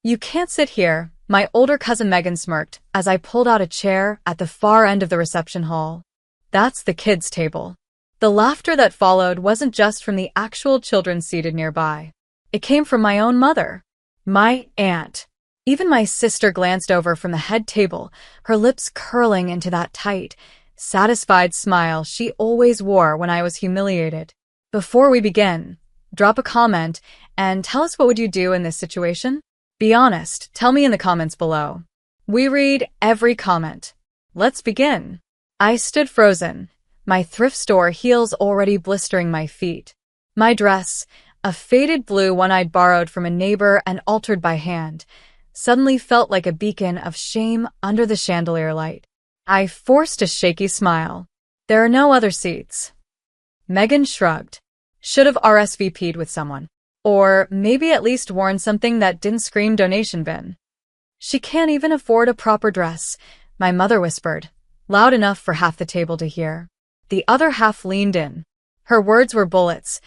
You can't sit here, my older cousin Megan smirked as I pulled out a chair at the far end of the reception hall. That's the kids' table. The laughter that followed wasn't just from the actual children seated nearby. It came from my own mother. My aunt. Even my sister glanced over from the head table, her lips curling into that tight, satisfied smile she always wore when I was humiliated. Before we begin, drop a comment and tell us what would you do in this situation? Be honest, tell me in the comments below. We read every comment. Let's begin. I stood frozen, my thrift store heels already blistering my feet. My dress, a faded blue one I'd borrowed from a neighbor and altered by hand, suddenly felt like a beacon of shame under the chandelier light. I forced a shaky smile. There are no other seats. Megan shrugged. Should have RSVP'd with someone. Or maybe at least worn something that didn't scream donation bin. She can't even afford a proper dress, my mother whispered, loud enough for half the table to hear. The other half leaned in. Her words were bullets.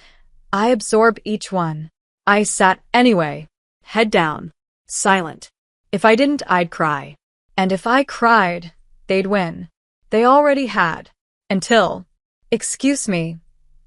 I absorbed each one. I sat anyway, head down, silent. If I didn't, I'd cry. And if I cried, they'd win. They already had. Until, excuse me,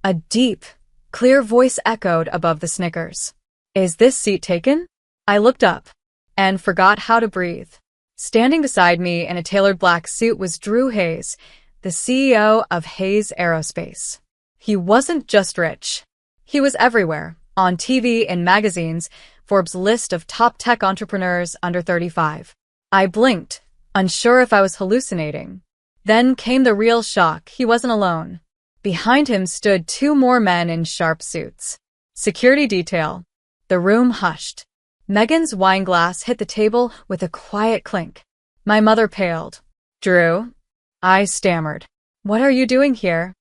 a deep, clear voice echoed above the snickers. Is this seat taken? I looked up and forgot how to breathe. Standing beside me in a tailored black suit was Drew Hayes, the CEO of Hayes Aerospace. He wasn't just rich. He was everywhere, on TV and magazines, Forbes' list of top tech entrepreneurs under 35. I blinked, unsure if I was hallucinating. Then came the real shock. He wasn't alone. Behind him stood two more men in sharp suits. Security detail. The room hushed. Megan's wine glass hit the table with a quiet clink. My mother paled. Drew? I stammered. What are you doing here?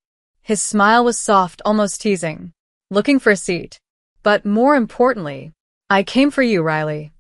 His smile was soft, almost teasing. Looking for a seat. But more importantly, I came for you, Riley.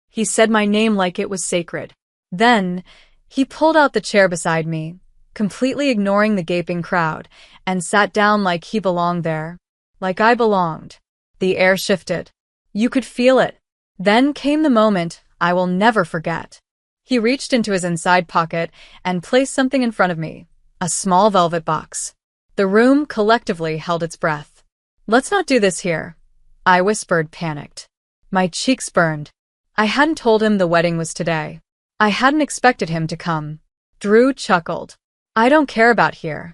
He said my name like it was sacred. Then, he pulled out the chair beside me, completely ignoring the gaping crowd, and sat down like he belonged there. Like I belonged. The air shifted. You could feel it. Then came the moment I will never forget. He reached into his inside pocket and placed something in front of me, a small velvet box. The room collectively held its breath. Let's not do this here, I whispered, panicked. My cheeks burned. I hadn't told him the wedding was today. I hadn't expected him to come. Drew chuckled. I don't care about here.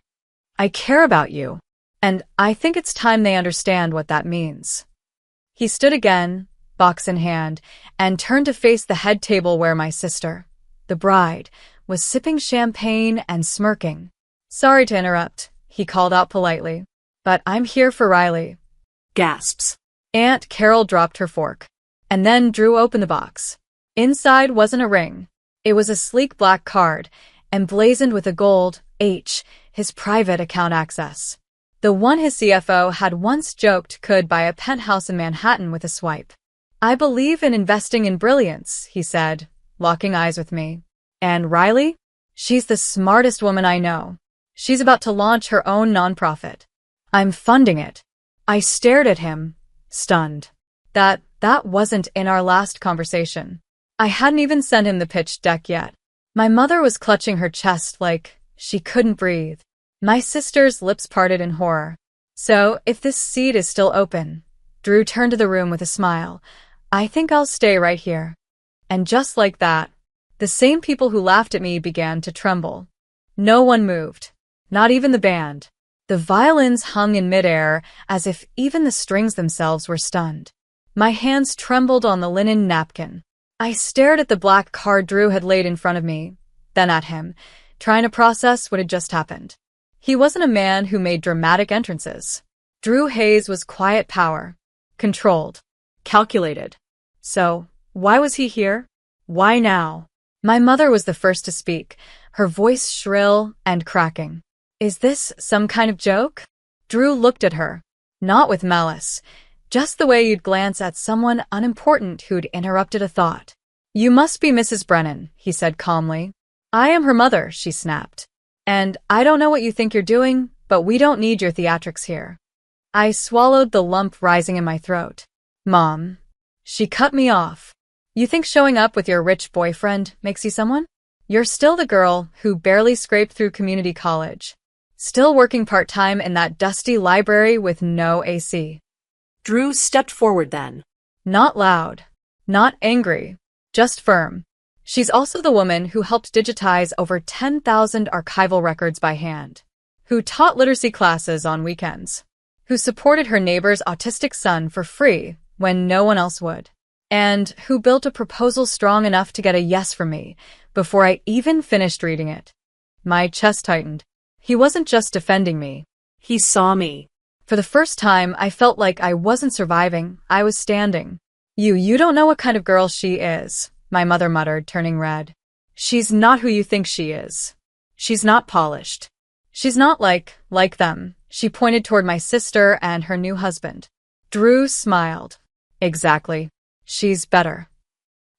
I care about you. And I think it's time they understand what that means. He stood again, box in hand, and turned to face the head table where my sister, the bride, was sipping champagne and smirking. Sorry to interrupt, he called out politely, but I'm here for Riley. Gasps. Aunt Carol dropped her fork. And then Drew opened the box. Inside wasn't a ring. It was a sleek black card, emblazoned with a gold H, his private account access. The one his CFO had once joked could buy a penthouse in Manhattan with a swipe. I believe in investing in brilliance, he said, locking eyes with me. And Riley? She's the smartest woman I know. She's about to launch her own nonprofit. I'm funding it. I stared at him, stunned. That wasn't in our last conversation. I hadn't even sent him the pitch deck yet. My mother was clutching her chest like she couldn't breathe. My sister's lips parted in horror. So, if this seat is still open, Drew turned to the room with a smile. I think I'll stay right here. And just like that, the same people who laughed at me began to tremble. No one moved. Not even the band. The violins hung in midair as if even the strings themselves were stunned. My hands trembled on the linen napkin. I stared at the black card Drew had laid in front of me, then at him, trying to process what had just happened. He wasn't a man who made dramatic entrances. Drew Hayes was quiet power, controlled, calculated. So, why was he here? Why now? My mother was the first to speak, her voice shrill and cracking. Is this some kind of joke? Drew looked at her, not with malice, just the way you'd glance at someone unimportant who'd interrupted a thought. You must be Mrs. Brennan, he said calmly. I am her mother, she snapped. And I don't know what you think you're doing, but we don't need your theatrics here. I swallowed the lump rising in my throat. Mom. She cut me off. You think showing up with your rich boyfriend makes you someone? You're still the girl who barely scraped through community college. Still working part-time in that dusty library with no AC. Drew stepped forward then. Not loud. Not angry. Just firm. She's also the woman who helped digitize over 10,000 archival records by hand. Who taught literacy classes on weekends. Who supported her neighbor's autistic son for free when no one else would. And who built a proposal strong enough to get a yes from me before I even finished reading it. My chest tightened. He wasn't just defending me. He saw me. For the first time, I felt like I wasn't surviving, I was standing. You don't know what kind of girl she is, my mother muttered, turning red. She's not who you think she is. She's not polished. She's not like them. She pointed toward my sister and her new husband. Drew smiled. Exactly. She's better.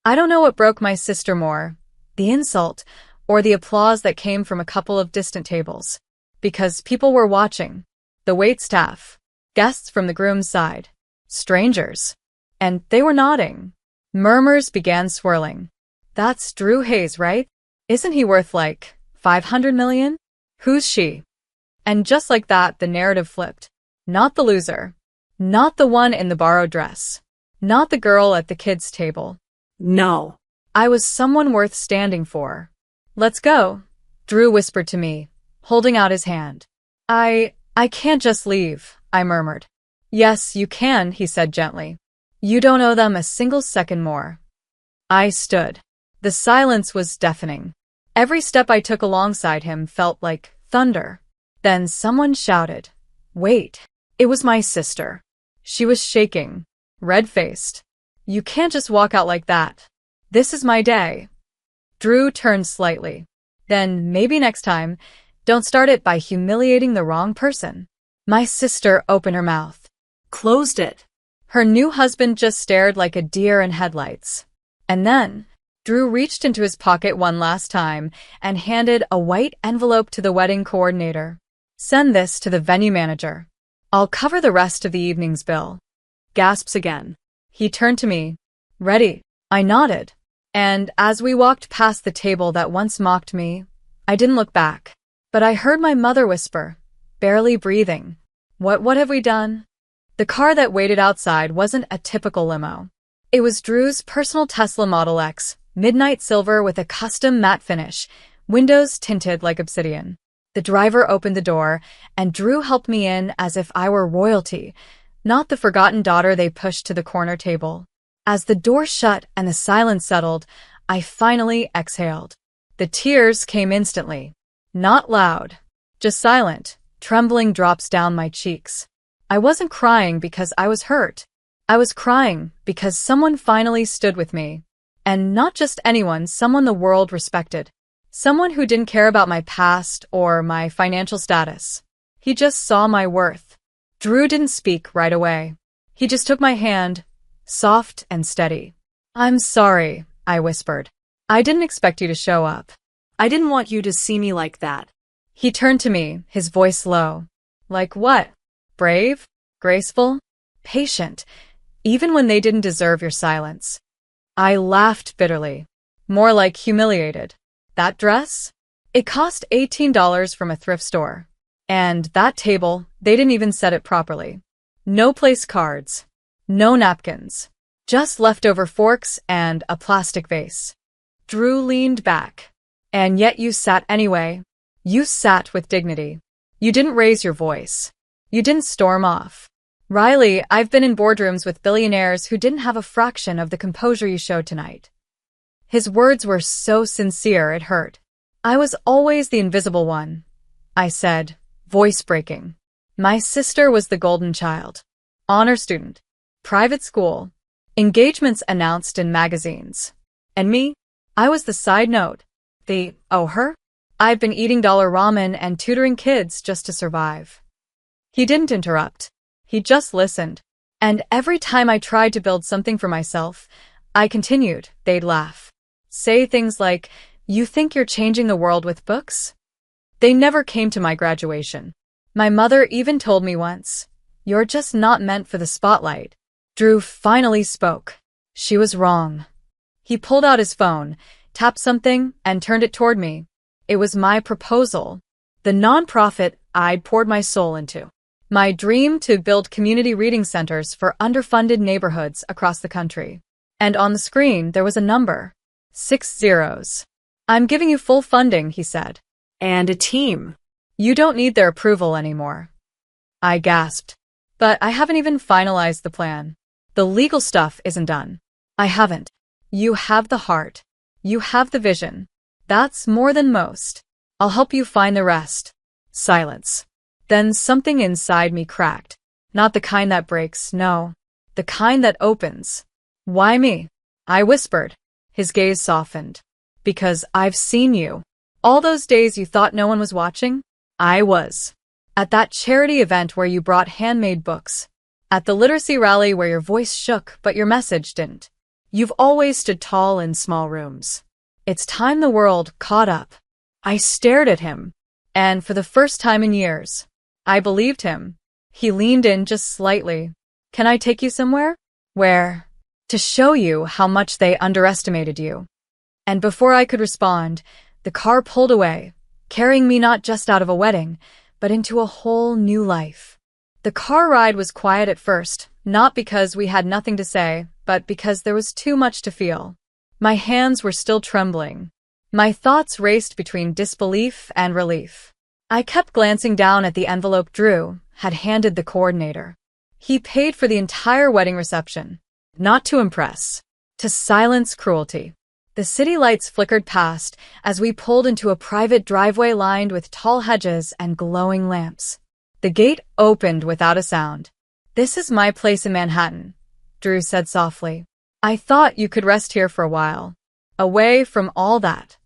I don't know what broke my sister more, the insult or the applause that came from a couple of distant tables. Because people were watching. The waitstaff, guests from the groom's side, strangers. And they were nodding. Murmurs began swirling. That's Drew Hayes, right? Isn't he worth like 500 million? Who's she? And just like that, the narrative flipped. Not the loser. Not the one in the borrowed dress. Not the girl at the kids' table. No. I was someone worth standing for. Let's go, Drew whispered to me, holding out his hand. I can't just leave, I murmured. Yes, you can, he said gently. You don't owe them a single second more. I stood. The silence was deafening. Every step I took alongside him felt like thunder. Then someone shouted, "Wait." It was my sister. She was shaking, red-faced. You can't just walk out like that. This is my day. Drew turned slightly. Then, maybe next time, don't start it by humiliating the wrong person. My sister opened her mouth. Closed it. Her new husband just stared like a deer in headlights. And then, Drew reached into his pocket one last time and handed a white envelope to the wedding coordinator. Send this to the venue manager. I'll cover the rest of the evening's bill. Gasps again. He turned to me. Ready? I nodded. And as we walked past the table that once mocked me, I didn't look back. But I heard my mother whisper, barely breathing. What have we done? The car that waited outside wasn't a typical limo. It was Drew's personal Tesla Model X, midnight silver with a custom matte finish, windows tinted like obsidian. The driver opened the door, and Drew helped me in as if I were royalty, not the forgotten daughter they pushed to the corner table. As the door shut and the silence settled, I finally exhaled. The tears came instantly. Not loud, just silent, trembling drops down my cheeks. I wasn't crying because I was hurt. I was crying because someone finally stood with me. And not just anyone, someone the world respected. Someone who didn't care about my past or my financial status. He just saw my worth. Drew didn't speak right away. He just took my hand, soft and steady. I'm sorry, I whispered. I didn't expect you to show up. I didn't want you to see me like that. He turned to me, his voice low. Like what? Brave? Graceful? Patient? Even when they didn't deserve your silence. I laughed bitterly. More like humiliated. That dress? It cost $18 from a thrift store. And that table, they didn't even set it properly. No place cards. No napkins. Just leftover forks and a plastic vase. Drew leaned back. And yet you sat anyway. You sat with dignity. You didn't raise your voice. You didn't storm off. Riley, I've been in boardrooms with billionaires who didn't have a fraction of the composure you showed tonight. His words were so sincere it hurt. I was always the invisible one, I said, voice breaking. My sister was the golden child. Honor student. Private school. Engagements announced in magazines. And me? I was the side note. Her? I've been eating dollar ramen and tutoring kids just to survive. He didn't interrupt. He just listened. And every time I tried to build something for myself, I continued, they'd laugh. Say things like, you think you're changing the world with books? They never came to my graduation. My mother even told me once, you're just not meant for the spotlight. Drew finally spoke. She was wrong. He pulled out his phone, tapped something, and turned it toward me. It was my proposal. The nonprofit I'd poured my soul into. My dream to build community reading centers for underfunded neighborhoods across the country. And on the screen, there was a number. 6 zeros. I'm giving you full funding, he said. And a team. You don't need their approval anymore. I gasped. But I haven't even finalized the plan. The legal stuff isn't done. I haven't. You have the heart. You have the vision. That's more than most. I'll help you find the rest. Silence. Then something inside me cracked. Not the kind that breaks, no. The kind that opens. Why me? I whispered. His gaze softened. Because I've seen you. All those days you thought no one was watching? I was. At that charity event where you brought handmade books. At the literacy rally where your voice shook but your message didn't. You've always stood tall in small rooms. It's time the world caught up. I stared at him. And for the first time in years, I believed him. He leaned in just slightly. Can I take you somewhere? Where? To show you how much they underestimated you. And before I could respond, the car pulled away, carrying me not just out of a wedding, but into a whole new life. The car ride was quiet at first, not because we had nothing to say, but because there was too much to feel. My hands were still trembling. My thoughts raced between disbelief and relief. I kept glancing down at the envelope Drew had handed the coordinator. He paid for the entire wedding reception. Not to impress. To silence cruelty. The city lights flickered past as we pulled into a private driveway lined with tall hedges and glowing lamps. The gate opened without a sound. This is my place in Manhattan, Drew said softly. I thought you could rest here for a while. Away from all that.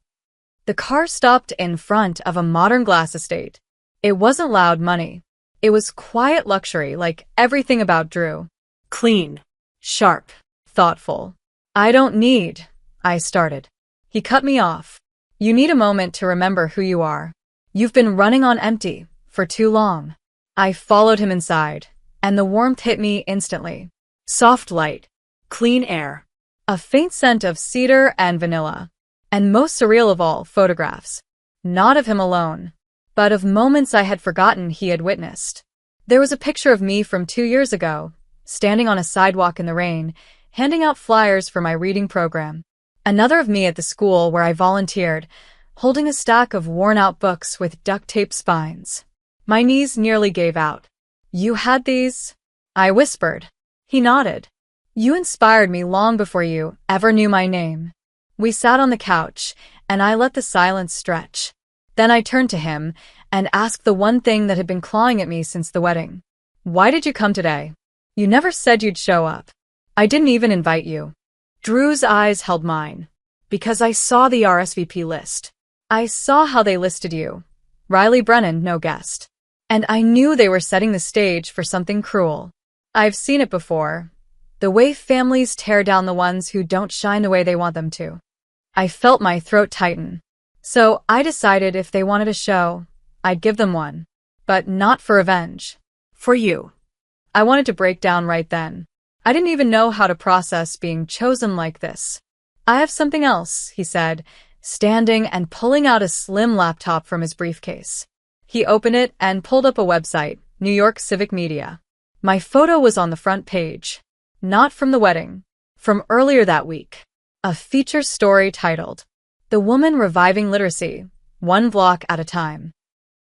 The car stopped in front of a modern glass estate. It wasn't loud money. It was quiet luxury like everything about Drew. Clean. Sharp. Thoughtful. I don't need, I started. He cut me off. You need a moment to remember who you are. You've been running on empty for too long. I followed him inside, and the warmth hit me instantly. Soft light. Clean air. A faint scent of cedar and vanilla. And most surreal of all, photographs. Not of him alone, but of moments I had forgotten he had witnessed. There was a picture of me from 2 years ago, standing on a sidewalk in the rain, handing out flyers for my reading program. Another of me at the school where I volunteered, holding a stack of worn-out books with duct-tape spines. My knees nearly gave out. You had these? I whispered. He nodded. You inspired me long before you ever knew my name. We sat on the couch, and I let the silence stretch. Then I turned to him and asked the one thing that had been clawing at me since the wedding. Why did you come today? You never said you'd show up. I didn't even invite you. Drew's eyes held mine. Because I saw the RSVP list. I saw how they listed you. Riley Brennan, no guest. And I knew they were setting the stage for something cruel. I've seen it before. The way families tear down the ones who don't shine the way they want them to. I felt my throat tighten. So I decided if they wanted a show, I'd give them one. But not for revenge. For you. I wanted to break down right then. I didn't even know how to process being chosen like this. I have something else, he said, standing and pulling out a slim laptop from his briefcase. He opened it and pulled up a website, New York Civic Media. My photo was on the front page. Not from the wedding. From earlier that week. A feature story titled, The Woman Reviving Literacy, One Block at a Time.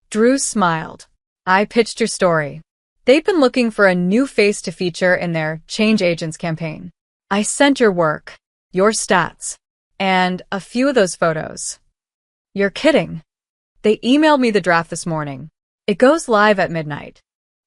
Drew smiled. I pitched your story. They'd been looking for a new face to feature in their Change Agents campaign. I sent your work, your stats, and a few of those photos. You're kidding. They emailed me the draft this morning. It goes live at midnight.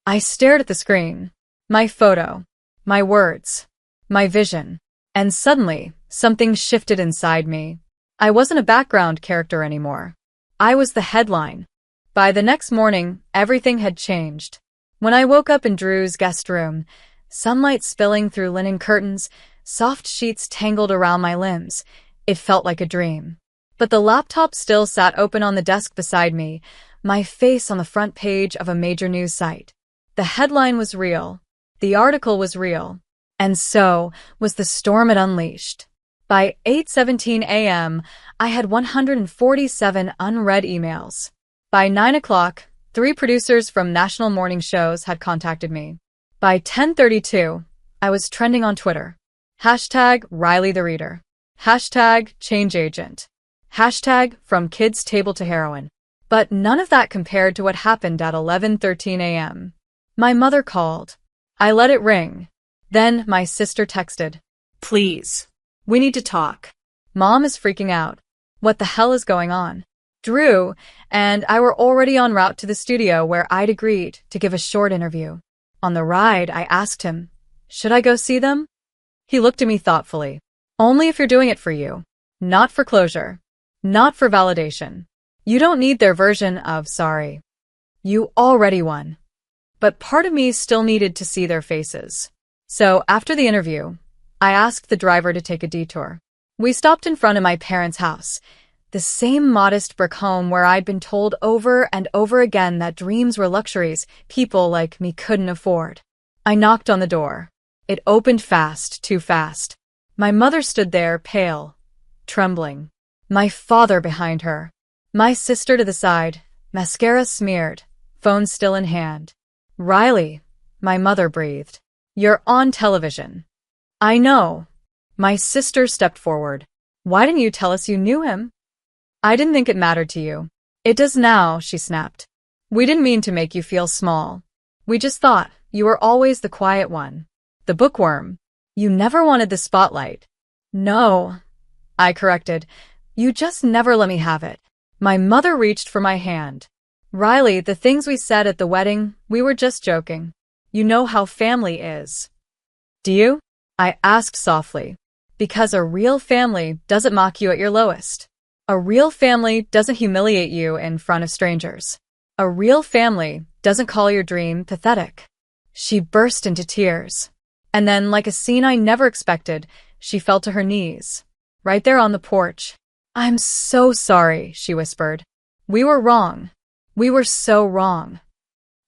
I stared at the screen. My photo. My words. My vision. And suddenly, something shifted inside me. I wasn't a background character anymore. I was the headline. By the next morning, everything had changed. When I woke up in Drew's guest room, sunlight spilling through linen curtains, soft sheets tangled around my limbs, it felt like a dream. But the laptop still sat open on the desk beside me, my face on the front page of a major news site. The headline was real. The article was real. And so was the storm it unleashed. By 8:17 a.m., I had 147 unread emails. By 9 o'clock, 3 producers from national morning shows had contacted me. By 10:32, I was trending on Twitter. Hashtag Riley the Reader. Hashtag Change Agent. Hashtag From Kids Table to Heroin. But none of that compared to what happened at 11:13 a.m. My mother called. I let it ring. Then my sister texted. Please. We need to talk. Mom is freaking out. What the hell is going on? Drew and I were already en route to the studio where I'd agreed to give a short interview. On the ride, I asked him, should I go see them? He looked at me thoughtfully. Only if you're doing it for you. Not for closure. Not for validation. You don't need their version of sorry. You already won. But part of me still needed to see their faces. So after the interview, I asked the driver to take a detour. We stopped in front of my parents' house, the same modest brick home where I'd been told over and over again that dreams were luxuries people like me couldn't afford. I knocked on the door. It opened fast, too fast. My mother stood there, pale, trembling. My father behind her. My sister to the side, mascara smeared, phone still in hand. Riley, my mother breathed. You're on television. I know. My sister stepped forward. Why didn't you tell us you knew him? I didn't think it mattered to you. It does now, she snapped. We didn't mean to make you feel small. We just thought you were always the quiet one. The bookworm. You never wanted the spotlight. No, I corrected. You just never let me have it. My mother reached for my hand. Riley, the things we said at the wedding, we were just joking. You know how family is. Do you? I asked softly. Because a real family doesn't mock you at your lowest. A real family doesn't humiliate you in front of strangers. A real family doesn't call your dream pathetic. She burst into tears. And then, like a scene I never expected, she fell to her knees. Right there on the porch. I'm so sorry, she whispered. We were wrong. We were so wrong.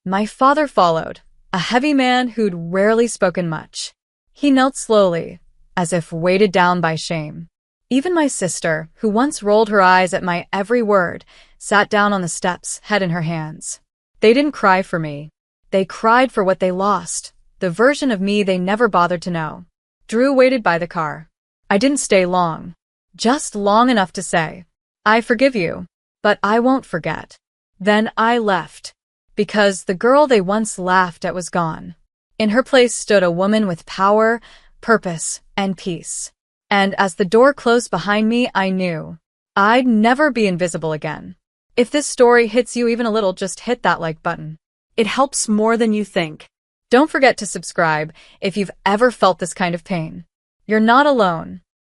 My father followed, a heavy man who'd rarely spoken much. He knelt slowly, as if weighted down by shame. Even my sister, who once rolled her eyes at my every word, sat down on the steps, head in her hands. They didn't cry for me. They cried for what they lost, the version of me they never bothered to know. Drew waited by the car. I didn't stay long. Just long enough to say, I forgive you, but I won't forget. Then I left, because the girl they once laughed at was gone. In her place stood a woman with power, purpose, and peace. And as the door closed behind me, I knew I'd never be invisible again. If this story hits you even a little, just hit that like button. It helps more than you think. Don't forget to subscribe if you've ever felt this kind of pain. You're not alone.